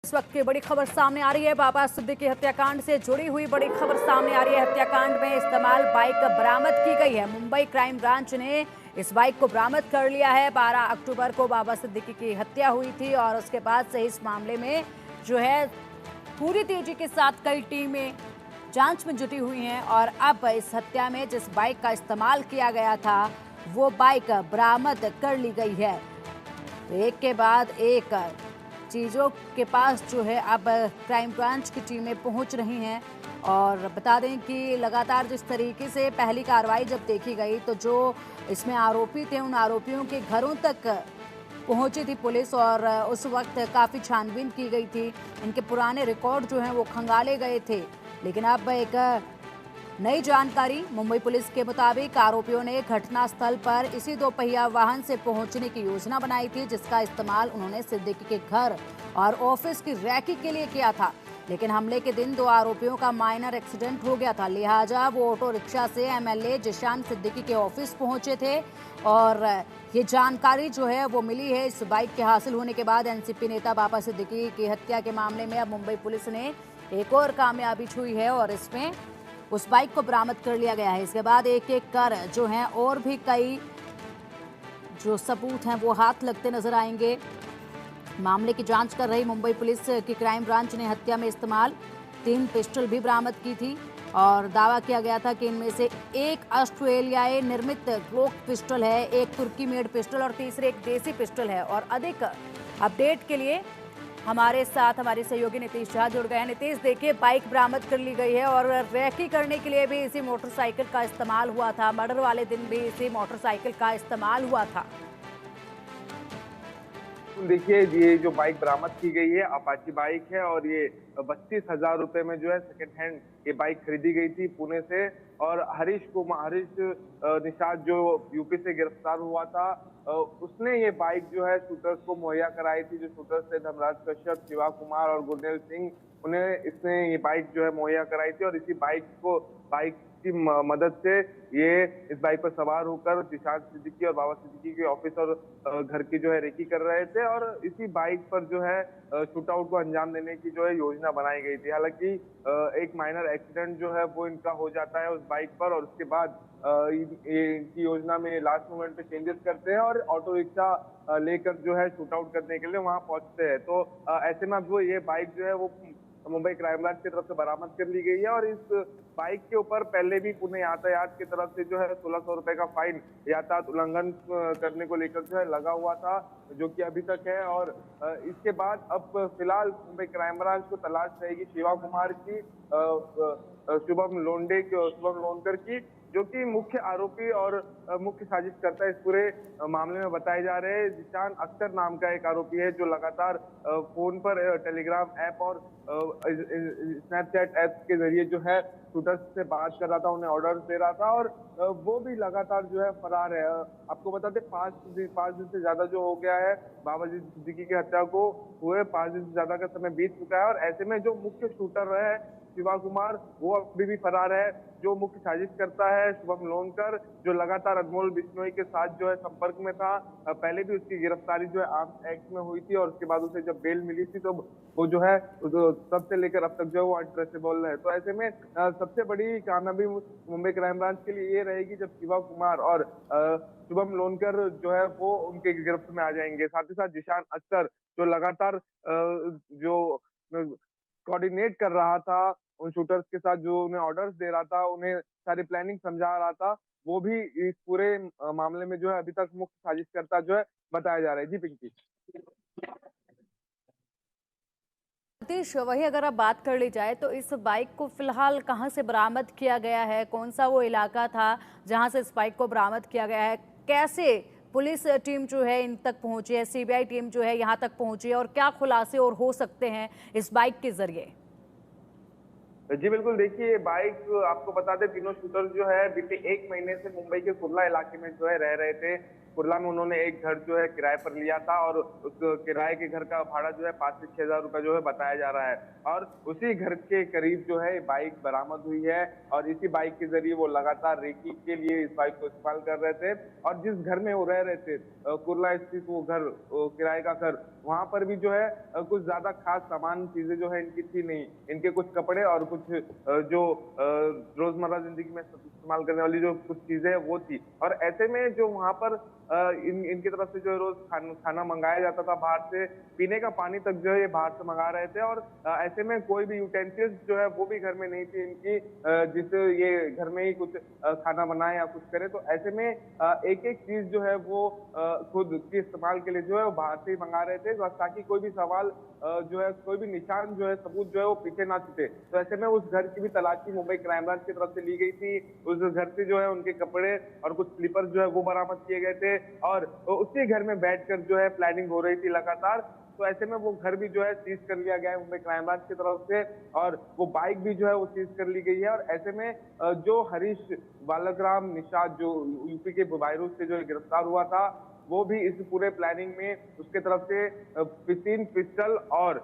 इस वक्त की बड़ी खबर सामने आ रही है। बाबा सिद्दीकी हत्याकांड से जुड़ी हुई बड़ी खबर सामने आ रही है। हत्याकांड में इस्तेमाल बाइक बरामद की गई है। मुंबई क्राइम ब्रांच ने इस बाइक को बरामद कर लिया है। 12 अक्टूबर को बाबा सिद्दीकी की हत्या हुई थी और उसके बाद से इस मामले में जो है पूरी तेजी के साथ कई टीमें जांच में जुटी हुई हैं और अब इस हत्या में जिस बाइक का इस्तेमाल किया गया था वो बाइक बरामद कर ली गई है। एक के बाद एक चीज़ों के पास जो है अब क्राइम ब्रांच की टीमें पहुंच रही हैं। और बता दें कि लगातार जिस तरीके से पहली कार्रवाई जब देखी गई तो जो इसमें आरोपी थे उन आरोपियों के घरों तक पहुंची थी पुलिस और उस वक्त काफ़ी छानबीन की गई थी। इनके पुराने रिकॉर्ड जो हैं वो खंगाले गए थे। लेकिन अब एक नई जानकारी मुंबई पुलिस के मुताबिक आरोपियों ने घटनास्थल पर इसी दोपहिया वाहन से पहुंचने की योजना बनाई थी, जिसका इस्तेमाल उन्होंने सिद्दीकी के घर और ऑफिस की रैकी के लिए किया था। लेकिन हमले के दिन दो आरोपियों का माइनर एक्सीडेंट हो गया था, लिहाजा वो ऑटो रिक्शा से एमएलए जिशान सिद्दीकी के ऑफिस पहुंचे थे। और ये जानकारी जो है वो मिली है इस बाइक के हासिल होने के बाद। एनसीपी नेता बाबा सिद्दीकी की हत्या के मामले में अब मुंबई पुलिस ने एक और कामयाबी छुई है और इसमें उस बाइक को बरामद कर लिया गया है। इसके बाद एक एक कर जो हैं और भी कई जो सबूत हैं वो हाथ लगते नजर आएंगे। मामले की जांच कर रही मुंबई पुलिस की क्राइम ब्रांच ने हत्या में इस्तेमाल 3 पिस्टल भी बरामद की थी और दावा किया गया था कि इनमें से एक ऑस्ट्रेलियाई निर्मित ग्लोक पिस्टल है, एक तुर्की मेड पिस्टल और तीसरे एक देसी पिस्टल है। और अधिक अपडेट के लिए हमारे साथ हमारे सहयोगी नीतीश झा जुड़ गए हैं। नीतीश, देखिए बाइक बरामद कर ली गई है और रैकी करने के लिए भी इसी मोटरसाइकिल का इस्तेमाल हुआ था। मर्डर वाले दिन भी इसी मोटरसाइकिल का इस्तेमाल हुआ था। देखिए, ये जो बाइक बरामद की गई है अपाची बाइक है और ये 32,000 रुपए में जो है सेकंड हैंड ये बाइक खरीदी गई थी पुणे से। और हरीश निषाद जो यूपी से गिरफ्तार हुआ था, उसने ये बाइक जो है शूटर्स को मुहैया कराई थी। जो शूटर्स थे धर्मराज कश्यप, शिवा कुमार और गुरनेल सिंह, उन्हें इसने ये बाइक जो है मुहैया कराई थी। और इसी बाइक की मदद से ये इस बाइक पर सवार होकर जिशान सिद्दीकी और बाबा सिद्दीकी के ऑफिस और घर की जो है रेकी कर रहे थे। और इसी बाइक पर जो है शूट आउट को अंजाम देने की जो है योजना बनाई गई थी। हालांकि एक माइनर एक्सीडेंट जो है वो इनका हो जाता है उस बाइक पर और उसके बाद इनकी योजना में लास्ट मोमेंट पे चेंजेस करते हैं और ऑटो रिक्शा लेकर जो है शूट आउट करने के लिए वहां पहुंचते हैं। तो ऐसे में अब वो ये बाइक जो है वो मुंबई क्राइम ब्रांच की तरफ से बरामद कर ली गई है। और इस बाइक के ऊपर पहले भी पुणे यातायात की तरफ से जो है 1600 रुपए का फाइन यातायात उल्लंघन करने को लेकर जो है लगा हुआ था, जो कि अभी तक है। और इसके बाद अब फिलहाल मुंबई क्राइम ब्रांच को तलाश रहेगी शिवा कुमार की, शुभम लोनकर की, जो कि मुख्य आरोपी और मुख्य साजिशकर्ता इस पूरे मामले में बताए जा रहे हैं। जिशान अख्तर नाम का एक आरोपी है जो लगातार फोन पर टेलीग्राम ऐप और स्नैपचैट ऐप के जरिए जो है शूटर्स से बात कर रहा था, उन्हें ऑर्डर्स दे रहा था। और वो भी लगातार जो है फरार है। आपको बता दें 5 दिन से ज्यादा जो हो गया है बाबा जी सिद्दीकी की हत्या को हुए, 5 दिन से ज्यादा का समय बीत चुका है। और ऐसे में जो मुख्य शूटर है शिवा कुमार वो अभी भी फरार है। जो मुख्य साजिश करता है शुभम लोनकर, जो लगातार अनमोल बिश्नोई के साथ जो है संपर्क में था, पहले भी उसकी गिरफ्तारी जो है आर्म्स एक्ट में हुई थी और उसके बाद उसे जब बेल मिली थी तो वो जो है तब से लेकर अब तक जो है वो अनट्रेसेबल है। तो ऐसे में सबसे बड़ी कामयाबी मुंबई क्राइम ब्रांच के लिए ये रहेगी जब शिवा कुमार और शुभम लोनकर जो है वो उनके गिरफ्त में आ जाएंगे। साथ ही साथ जिशान अख्तर जो लगातार जो कोऑर्डिनेट कर रहा था उन शूटर्स के साथ, जो उन्हें ऑर्डर्स दे रहा था, उन्हें सारी प्लानिंग समझा रहा था, वो भी इस पूरे मामले में जो है अभी तक मुख्य साजिशकर्ता जो है बताया जा रहा है। जी पिंकी। नीतीश, वही अगर अब बात कर ली जाए तो इस बाइक को फिलहाल कहां से बरामद किया गया है? कौन सा वो इलाका था जहां से इस बाइक को बरामद किया गया है? कैसे पुलिस टीम जो है इन तक पहुंची है, सीबीआई टीम जो है यहां तक पहुंची है और क्या खुलासे और हो सकते हैं इस बाइक के जरिए? जी बिल्कुल, देखिए बाइक आपको बता दें तीनों शूटर जो है बीते 1 महीने से मुंबई के कुर्ला इलाके में जो है रह रहे थे। कुर्ला में उन्होंने एक घर जो है किराए पर लिया था और उस किराए के घर का भाड़ा जो है 5 से 6 हजार रुपए जो है बताया जा रहा है। और उसी घर के करीब जो है बाइक बरामद हुई है और इसी बाइक के जरिए वो लगातार रेकी के लिए इस बाइक को इस्तेमाल कर रहे थे। और जिस घर में वो रह रहे थे, कुर्ला स्थित वो घर, किराए का घर, वहां पर भी जो है कुछ ज्यादा खास सामान चीजें जो है इनकी थी नहीं। इनके कुछ कपड़े और कुछ जो रोजमर्रा जिंदगी में इस्तेमाल करने वाली जो कुछ चीजें हैं वो थी। और ऐसे में जो वहां पर इनकी तरफ से जो है रोज खाना मंगाया जाता था बाहर से, पीने का पानी तक जो है ये बाहर से मंगा रहे थे। और ऐसे में कोई भी यूटेंसिल्स जो है वो भी घर में नहीं थी इनकी, जिससे ये घर में ही कुछ खाना बनाए या कुछ करे। तो ऐसे में एक एक चीज जो है वो खुद के इस्तेमाल के लिए जो है वो बाहर से ही मंगा रहे थे, ताकि कोई भी सवाल जो है, कोई भी निशान जो है, सबूत जो है वो पीछे ना छूटे। तो ऐसे में उस घर की भी तलाशी मुंबई क्राइम ब्रांच की तरफ से ली गई थी। उस घर से जो है उनके कपड़े और कुछ स्लीपर जो है वो बरामद किए गए थे और उसी घर में बैठकर जो है प्लानिंग हो रही थी लगातार। तो ऐसे में वो घर भी जो है सीज कर लिया गया है मुंबई क्राइम ब्रांच की तरफ से और वो बाइक भी जो है वो सीज कर ली गई है। और ऐसे में जो हरीश बालकराम निषाद जो यूपी के बायरूस से जो गिरफ्तार हुआ था, वो भी इस पूरे प्लानिंग में उसके तरफ से 3 पिस्टल और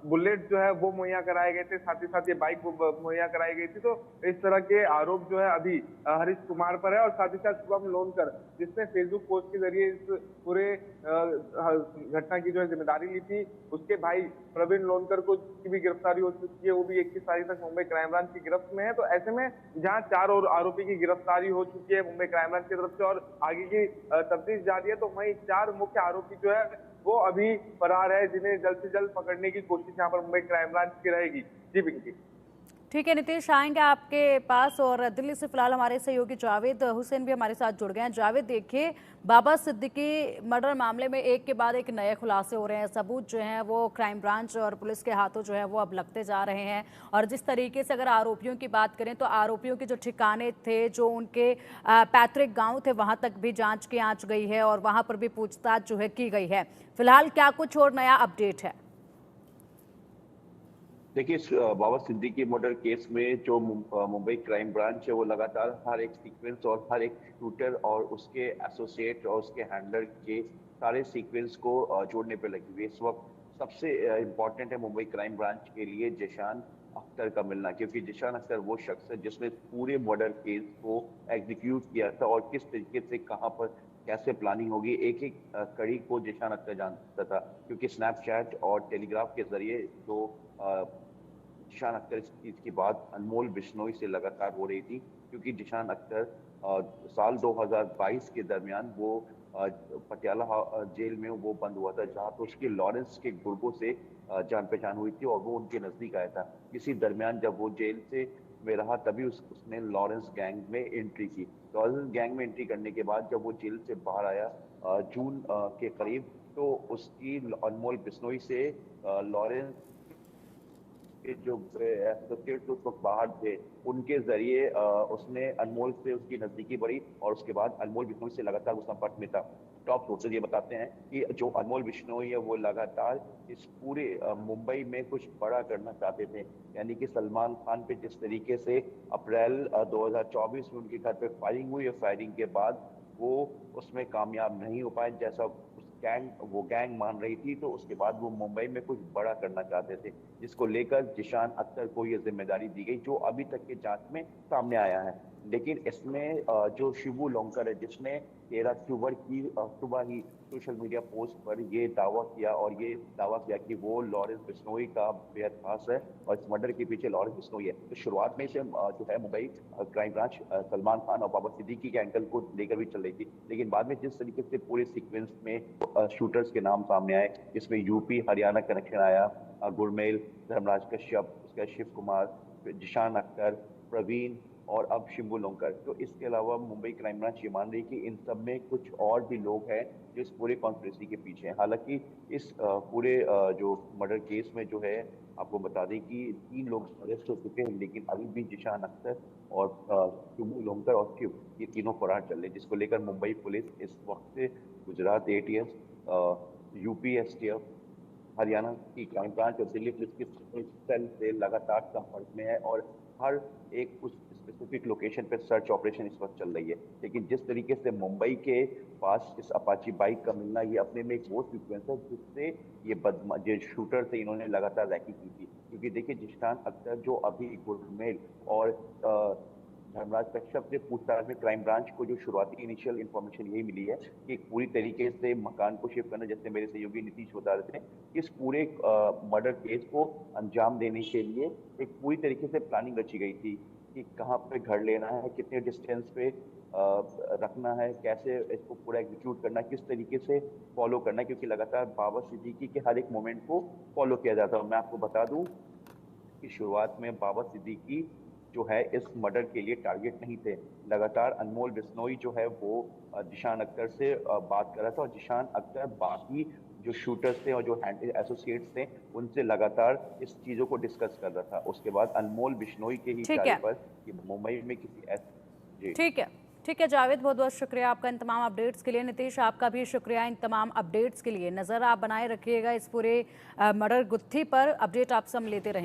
बुलेट जो है वो मुहैया कराए गए थे, साथ ही साथ ये बाइक मुहैया कराई गई थी। तो इस तरह के आरोप जो है अभी हरीश कुमार पर है। और साथ ही साथ शुभम लोनकर, जिसने फेसबुक पोस्ट के जरिए इस पूरे घटना की जो है जिम्मेदारी ली थी, उसके भाई प्रवीण लोनकर को की भी गिरफ्तारी हो चुकी है। वो भी 21 तारीख तक मुंबई क्राइम ब्रांच की गिरफ्त में है। तो ऐसे में जहां 4 और आरोपी की गिरफ्तारी हो चुकी है मुंबई क्राइम ब्रांच की तरफ से और आगे की तफ्तीश जारी है, तो वहीं 4 मुख्य आरोपी जो है वो अभी फरार है, जिन्हें जल्द से जल्द पकड़ने की कोशिश यहाँ पर मुंबई क्राइम ब्रांच की रहेगी। जी पिंकी। ठीक है नीतीश, आएंगे आपके पास। और दिल्ली से फिलहाल हमारे सहयोगी जावेद हुसैन भी हमारे साथ जुड़ गए हैं। जावेद, देखिए, बाबा सिद्दीकी मर्डर मामले में एक के बाद एक नए खुलासे हो रहे हैं। सबूत जो हैं वो क्राइम ब्रांच और पुलिस के हाथों जो है वो अब लगते जा रहे हैं। और जिस तरीके से अगर आरोपियों की बात करें तो आरोपियों के जो ठिकाने थे, जो उनके पैतृक गाँव थे, वहाँ तक भी जाँच की आँच गई है और वहाँ पर भी पूछताछ जो है की गई है। फिलहाल क्या कुछ और नया अपडेट है? देखिए, इस बाबा सिद्दीकी मर्डर केस में जो मुंबई क्राइम ब्रांच है वो लगातार हर एक सीक्वेंस और हर एक शूटर और उसके एसोसिएट और उसके हैंडलर के सारे सीक्वेंस को जोड़ने पे लगी हुई है। इस वक्त सबसे इम्पोर्टेंट है मुंबई क्राइम ब्रांच के लिए जिशान अख्तर का मिलना, क्योंकि जिशान अख्तर वो शख्स है जिसने पूरे मर्डर केस को एग्जीक्यूट किया था और किस तरीके से, कहाँ पर, कैसे प्लानिंग होगी, एक एक कड़ी को जिशान अख्तर जानता था। क्योंकि स्नैपचैट और टेलीग्राफ के जरिए जो जिशान अख्तर इस चीज की बात अनमोल बिश्नोई से लगातार हो रही थी। क्योंकि जिशान अख्तर साल 2022 के दरमियान वो पटियाला जेल में वो बंद हुआ था, जहाँ पर उसके लॉरेंस के गुर्गों से जान पहचान हुई थी और वो उनके नजदीक आया था। इसी दरमियान जब वो जेल से में रहा तभी उसने लॉरेंस गैंग में एंट्री की। लॉरेंस गैंग में एंट्री करने के बाद जब वो जेल से बाहर आया जून के करीब, तो उसकी अनमोल बिश्नोई से लॉरेंस के जो एसोसिएट्स उस वक्त बाहर थे उनके जरिए उसने अनमोल से उसकी नजदीकी बढ़ी और उसके बाद अनमोल बिश्नोई से लगातार वो संपर्क में था। टॉप सोर्सेज ये बताते हैं कि जो अनमोल बिश्नोई है वो लगातार इस पूरे मुंबई में कुछ बड़ा करना चाहते थे। यानी कि सलमान खान पे जिस तरीके से अप्रैल 2024 में उनके घर पे फायरिंग हुई है, फायरिंग के बाद वो उसमें कामयाब नहीं हो पाए जैसा वो गैंग मान रही थी, तो उसके बाद वो मुंबई में कुछ बड़ा करना चाहते थे, जिसको लेकर जिशान अख्तर को ये जिम्मेदारी दी गई, जो अभी तक की जांच में सामने आया है। लेकिन इसमें जो शिबू लोंकर है, जिसने 13 अक्टूबर की सुबह ही सोशल मीडिया पोस्ट पर ये दावा किया कि वो लॉरेंस बिश्नोई का बेहद खास है और इस मर्डर के पीछे लॉरेंस बिश्नोई है। तो शुरुआत में से जो है मुंबई क्राइम ब्रांच सलमान खान और बाबा सिद्दीकी के एंगल को लेकर भी चल रही थी, लेकिन बाद में जिस तरीके से पूरे सीक्वेंस में शूटर्स के नाम सामने आए, इसमें यूपी हरियाणा कनेक्शन आया, गुरमेल, धर्मराज कश्यप, उसका शिव कुमार, जिशान अख्तर, प्रवीण और अब शिबू लोंकर। तो इसके अलावा मुंबई क्राइम ब्रांच ये मान रही कि इन सब में कुछ और भी लोग हैं जो इस पूरे कॉन्स्पिरेसी के पीछे हैं। हालांकि इस पूरे जो मर्डर केस में जो है, आपको बता दें कि 3 लोग अरेस्ट हो चुके हैं, लेकिन अभी भी जिशान अख्तर और शिबू लोंकर और शिव, ये तीनों फरार चल रहे, जिसको लेकर मुंबई पुलिस इस वक्त Gujarat ATS, UP STF, Haryana की क्राइम ब्रांच और दिल्ली पुलिस की सेल से लगातार संपर्क में है और हर एक उस स्पेसिफिक लोकेशन पे सर्च ऑपरेशन इस वक्त चल रही है। लेकिन जिस तरीके से मुंबई के पास इस अपाची बाइक का मिलना, ये अपने में एक वो सीक्वेंस है जिससे ये जो शूटर थे इन्होंने लगातार रैकी की थी। क्योंकि देखिए जिशान अख्तर जो अभी गुरमेल और धर्मराज कश्यप से पूछताछ में क्राइम ब्रांच को जो शुरुआती इनिशियल इन्फॉर्मेशन यही मिली है कि पूरी तरीके से मकान को शिफ्ट करना, जैसे मेरे सहयोगी नीतीश बता रहे थे, इस पूरे मर्डर केस को अंजाम देने के लिए एक पूरी तरीके से प्लानिंग रची गई थी कि कहाँ पे घर लेना है, कितने डिस्टेंस पे रखना है, कैसे इसको पूरा एग्जीक्यूट करना है, किस तरीके से फॉलो करना है, क्योंकि लगातार बाबर सिद्दीकी के हर एक मोमेंट को फॉलो किया जाता है। मैं आपको बता दूं कि शुरुआत में बाबर सिद्दीकी जो है इस मर्डर के लिए टारगेट नहीं थे। लगातार अनमोल बिश्नोई जो है वो जिशान अख्तर से बात कर रहा था और जिशान अख्तर बाकी जो शूटर्स थे और जो एसोसिएट्स थे उनसे लगातार इस चीजों को डिस्कस कर रहा था। उसके बाद अनमोल बिश्नोई के ही ठीक इशारे है, पर कि मुंबई में किसी जी ठीक है, ठीक है जावेद, बहुत बहुत शुक्रिया आपका इन तमाम अपडेट्स के लिए। नीतीश, आपका भी शुक्रिया इन तमाम अपडेट्स के लिए। नज़र आप बनाए रखिएगा इस पूरे मर्डर गुत्थी पर, अपडेट आप सब लेते रहें।